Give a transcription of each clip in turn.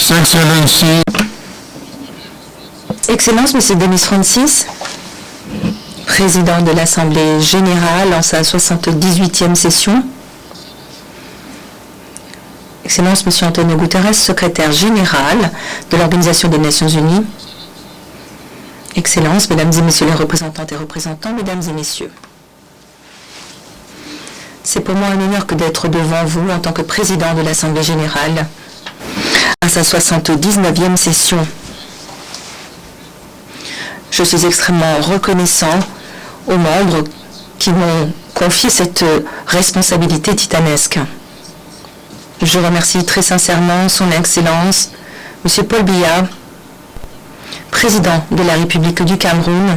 His Excellency, Excellence, Monsieur Denis Francis, président de l'Assemblée générale en sa 78e session. Excellence, Monsieur Antonio Guterres, secrétaire général de l'Organisation des Nations Unies. Excellences, Mesdames et Messieurs les représentantes et représentants, Mesdames et Messieurs. C'est pour moi un honneur que d'être devant vous en tant que président de l'Assemblée générale à sa 79e session. Je suis extrêmement reconnaissant aux membres qui m'ont confié cette responsabilité titanesque. Je remercie très sincèrement Son Excellence, M. Paul Biya, président de la République du Cameroun.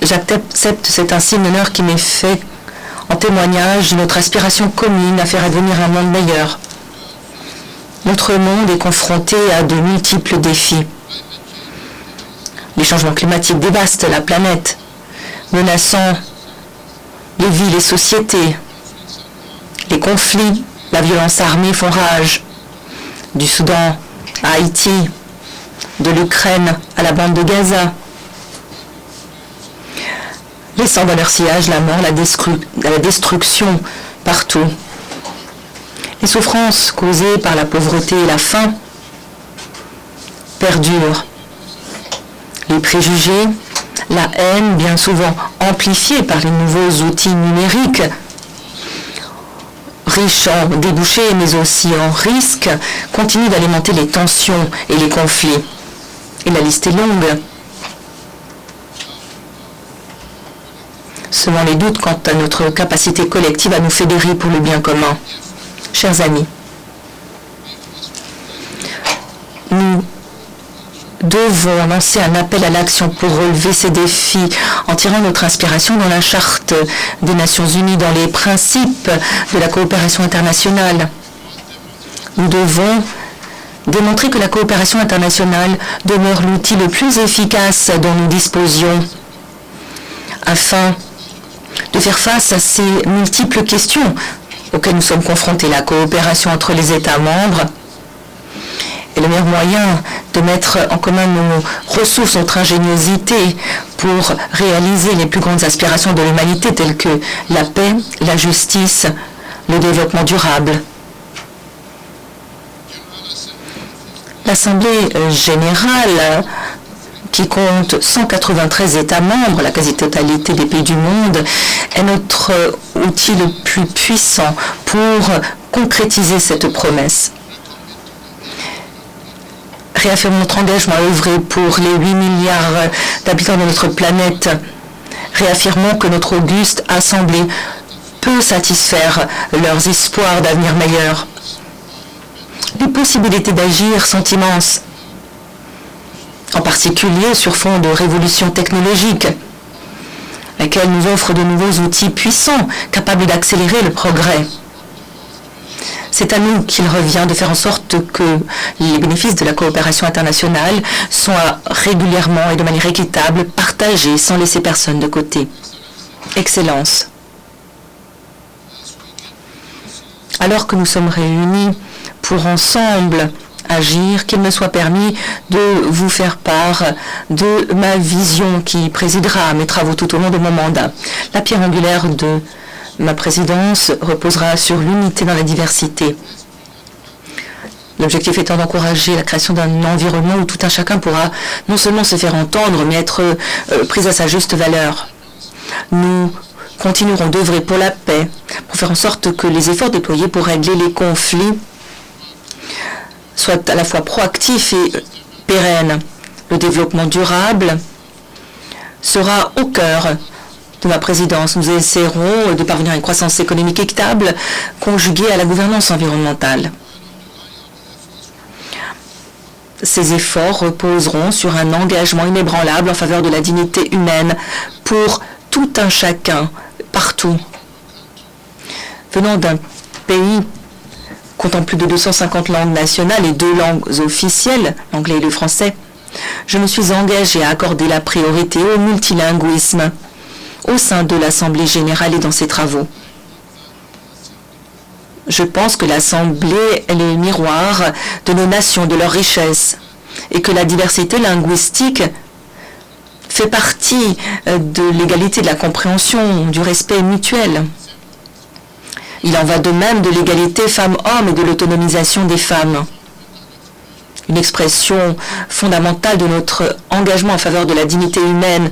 J'accepte cet ainsi honneur qui m'est fait en témoignage de notre aspiration commune à faire advenir un monde meilleur. Notre monde est confronté à de multiples défis. Les changements climatiques dévastent la planète, menaçant les vies, les sociétés. Les conflits, la violence armée font rage. Du Soudan à Haïti, de l'Ukraine à la bande de Gaza, laissant dans leur sillage la mort, la destruction partout. Les souffrances causées par la pauvreté et la faim perdurent. Les préjugés, la haine, bien souvent amplifiée par les nouveaux outils numériques, riches en débouchés mais aussi en risques, continuent d'alimenter les tensions et les conflits. Et la liste est longue. Semant les doutes quant à notre capacité collective à nous fédérer pour le bien commun. Chers amis, nous devons lancer un appel à l'action pour relever ces défis en tirant notre inspiration dans la Charte des Nations Unies, dans les principes de la coopération internationale. Nous devons démontrer que la coopération internationale demeure l'outil le plus efficace dont nous disposions afin de faire face à ces multiples questions auxquelles nous sommes confrontés. La coopération entre les États membres est le meilleur moyen de mettre en commun nos ressources, notre ingéniosité pour réaliser les plus grandes aspirations de l'humanité telles que la paix, la justice, le développement durable. L'Assemblée générale, qui compte 193 États membres, la quasi-totalité des pays du monde, est notre outil le plus puissant pour concrétiser cette promesse. Réaffirmons notre engagement à œuvrer pour les 8 milliards d'habitants de notre planète. Réaffirmons que notre auguste Assemblée peut satisfaire leurs espoirs d'avenir meilleur. Les possibilités d'agir sont immenses, en particulier sur fond de révolution technologique, laquelle nous offre de nouveaux outils puissants, capables d'accélérer le progrès. C'est à nous qu'il revient de faire en sorte que les bénéfices de la coopération internationale soient régulièrement et de manière équitable partagés sans laisser personne de côté. Excellence. Alors que nous sommes réunis pour ensemble agir, qu'il me soit permis de vous faire part de ma vision qui présidera à mes travaux tout au long de mon mandat. La pierre angulaire de ma présidence reposera sur l'unité dans la diversité. L'objectif étant d'encourager la création d'un environnement où tout un chacun pourra non seulement se faire entendre, mais être pris à sa juste valeur. Nous continuerons d'œuvrer pour la paix, pour faire en sorte que les efforts déployés pour régler les conflits soient à la fois proactifs et pérennes. Le développement durable sera au cœur de ma présidence. Nous essaierons de parvenir à une croissance économique équitable conjuguée à la gouvernance environnementale. Ces efforts reposeront sur un engagement inébranlable en faveur de la dignité humaine pour tout un chacun, partout. Venant d'un pays comptant plus de 250 langues nationales et 2 langues officielles, l'anglais et le français, je me suis engagée à accorder la priorité au multilinguisme au sein de l'Assemblée générale et dans ses travaux. Je pense que l'Assemblée est le miroir de nos nations, de leurs richesses, et que la diversité linguistique fait partie de l'égalité, de la compréhension, du respect mutuel. Il en va de même de l'égalité femmes-hommes et de l'autonomisation des femmes. Une expression fondamentale de notre engagement en faveur de la dignité humaine,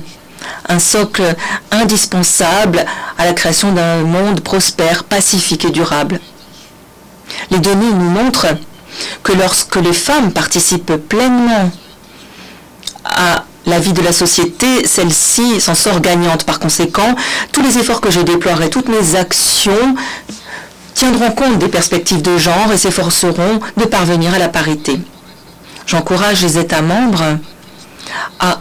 un socle indispensable à la création d'un monde prospère, pacifique et durable. Les données nous montrent que lorsque les femmes participent pleinement à la vie de la société, celle-ci s'en sort gagnante. Par conséquent, tous les efforts que je déploierai, toutes mes actions tiendront compte des perspectives de genre et s'efforceront de parvenir à la parité. J'encourage les États membres à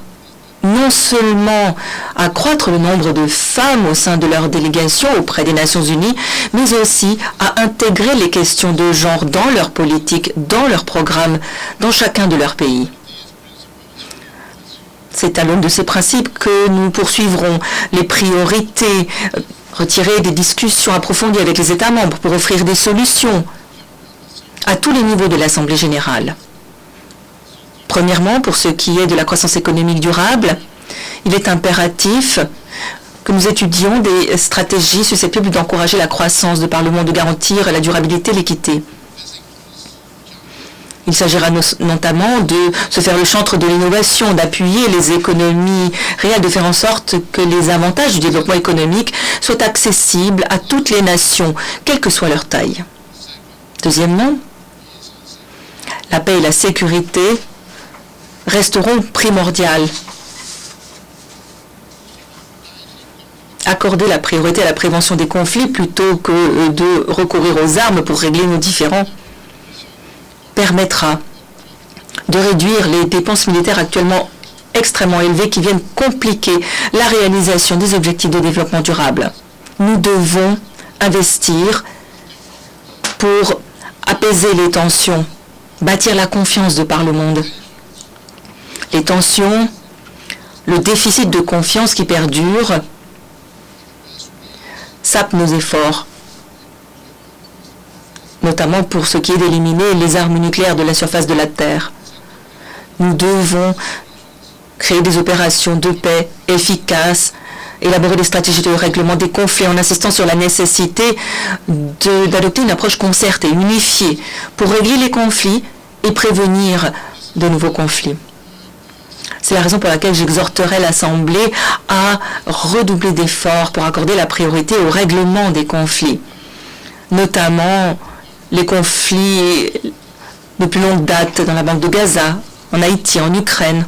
non seulement accroître le nombre de femmes au sein de leur délégation auprès des Nations Unies, mais aussi à intégrer les questions de genre dans leur politique, dans leurs programmes, dans chacun de leurs pays. C'est à l'aune de ces principes que nous poursuivrons les priorités, retirer des discussions approfondies avec les États membres pour offrir des solutions à tous les niveaux de l'Assemblée générale. Premièrement, pour ce qui est de la croissance économique durable, il est impératif que nous étudions des stratégies susceptibles d'encourager la croissance de par le monde, de garantir la durabilité et l'équité. Il s'agira notamment de se faire le chantre de l'innovation, d'appuyer les économies réelles, de faire en sorte que les avantages du développement économique soient accessibles à toutes les nations, quelle que soit leur taille. Deuxièmement, la paix et la sécurité resteront primordiales. Accorder la priorité à la prévention des conflits plutôt que de recourir aux armes pour régler nos différends permettra de réduire les dépenses militaires actuellement extrêmement élevées qui viennent compliquer la réalisation des objectifs de développement durable. Nous devons investir pour apaiser les tensions, bâtir la confiance de par le monde. Les tensions, le déficit de confiance qui perdure, sapent nos efforts, notamment pour ce qui est d'éliminer les armes nucléaires de la surface de la Terre. Nous devons créer des opérations de paix efficaces, élaborer des stratégies de règlement des conflits en insistant sur la nécessité d'adopter une approche concertée, unifiée, pour régler les conflits et prévenir de nouveaux conflits. C'est la raison pour laquelle j'exhorterai l'Assemblée à redoubler d'efforts pour accorder la priorité au règlement des conflits, notamment les conflits de plus longue date dans la bande de Gaza, en Haïti, en Ukraine.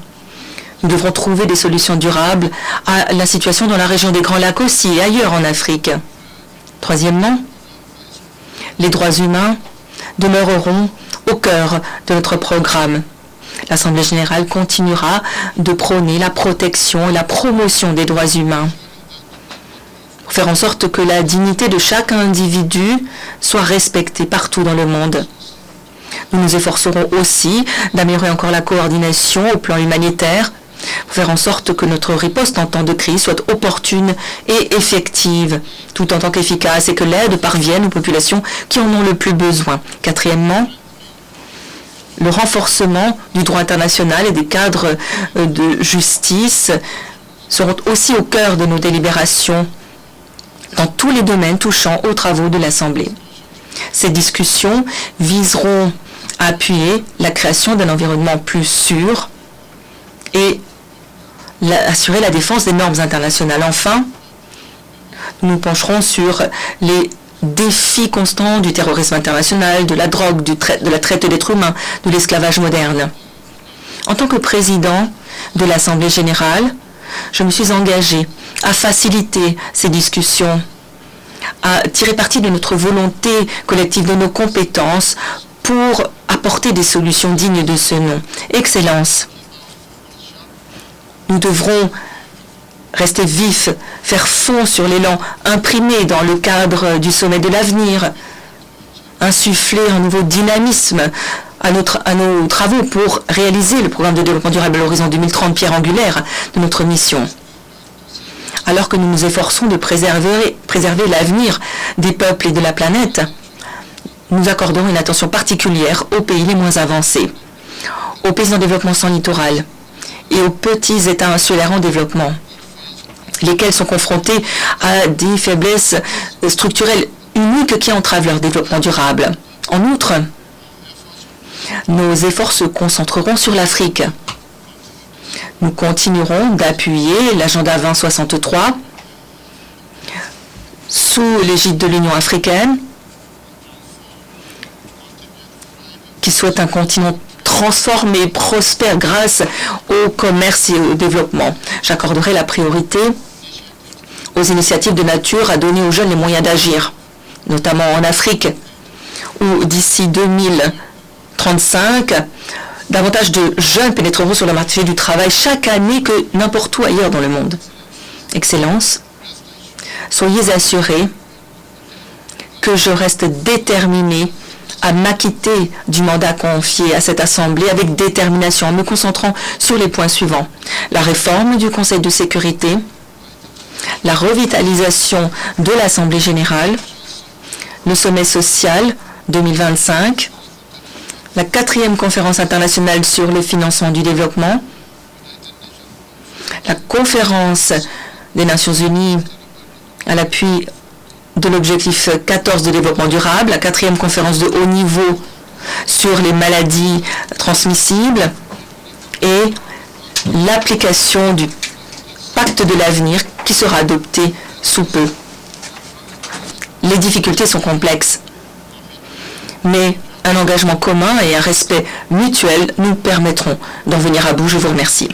Nous devrons trouver des solutions durables à la situation dans la région des Grands Lacs aussi et ailleurs en Afrique. Troisièmement, les droits humains demeureront au cœur de notre programme. L'Assemblée générale continuera de prôner la protection et la promotion des droits humains, pour faire en sorte que la dignité de chaque individu soit respectée partout dans le monde. Nous nous efforcerons aussi d'améliorer encore la coordination au plan humanitaire, pour faire en sorte que notre riposte en temps de crise soit opportune et effective, tout en tant qu'efficace, et que l'aide parvienne aux populations qui en ont le plus besoin. Quatrièmement, le renforcement du droit international et des cadres de justice seront aussi au cœur de nos délibérations dans tous les domaines touchant aux travaux de l'Assemblée. Ces discussions viseront à appuyer la création d'un environnement plus sûr et assurer la défense des normes internationales. Enfin, nous nous pencherons sur les défis constants du terrorisme international, de la drogue, de la traite d'êtres humains, de l'esclavage moderne. En tant que président de l'Assemblée générale, je me suis engagé à faciliter ces discussions, à tirer parti de notre volonté collective, de nos compétences, pour apporter des solutions dignes de ce nom. Excellence, nous devrons rester vifs, faire fond sur l'élan imprimé dans le cadre du sommet de l'avenir, insuffler un nouveau dynamisme à nos travaux pour réaliser le programme de développement durable à l'horizon 2030, pierre angulaire de notre mission. Alors que nous nous efforçons de préserver l'avenir des peuples et de la planète, nous accorderons une attention particulière aux pays les moins avancés, aux pays en développement sans littoral et aux petits États insulaires en développement, lesquels sont confrontés à des faiblesses structurelles uniques qui entravent leur développement durable. En outre, nos efforts se concentreront sur l'Afrique. Nous continuerons d'appuyer l'agenda 2063 sous l'égide de l'Union africaine, qui souhaite un continent transformé et prospère grâce au commerce et au développement. J'accorderai la priorité aux initiatives de nature à donner aux jeunes les moyens d'agir, notamment en Afrique, où d'ici 2035, davantage de jeunes pénétreront sur le marché du travail chaque année que n'importe où ailleurs dans le monde. Excellence, soyez assurés que je reste déterminé à m'acquitter du mandat confié à cette Assemblée avec détermination, en me concentrant sur les points suivants. La réforme du Conseil de sécurité, la revitalisation de l'Assemblée générale, le sommet social 2025, la 4e conférence internationale sur le financement du développement, la conférence des Nations Unies à l'appui de l'objectif 14 de développement durable, la 4e conférence de haut niveau sur les maladies transmissibles et l'application du pacte de l'avenir qui sera adopté sous peu. Les difficultés sont complexes, mais un engagement commun et un respect mutuel nous permettront d'en venir à bout. Je vous remercie.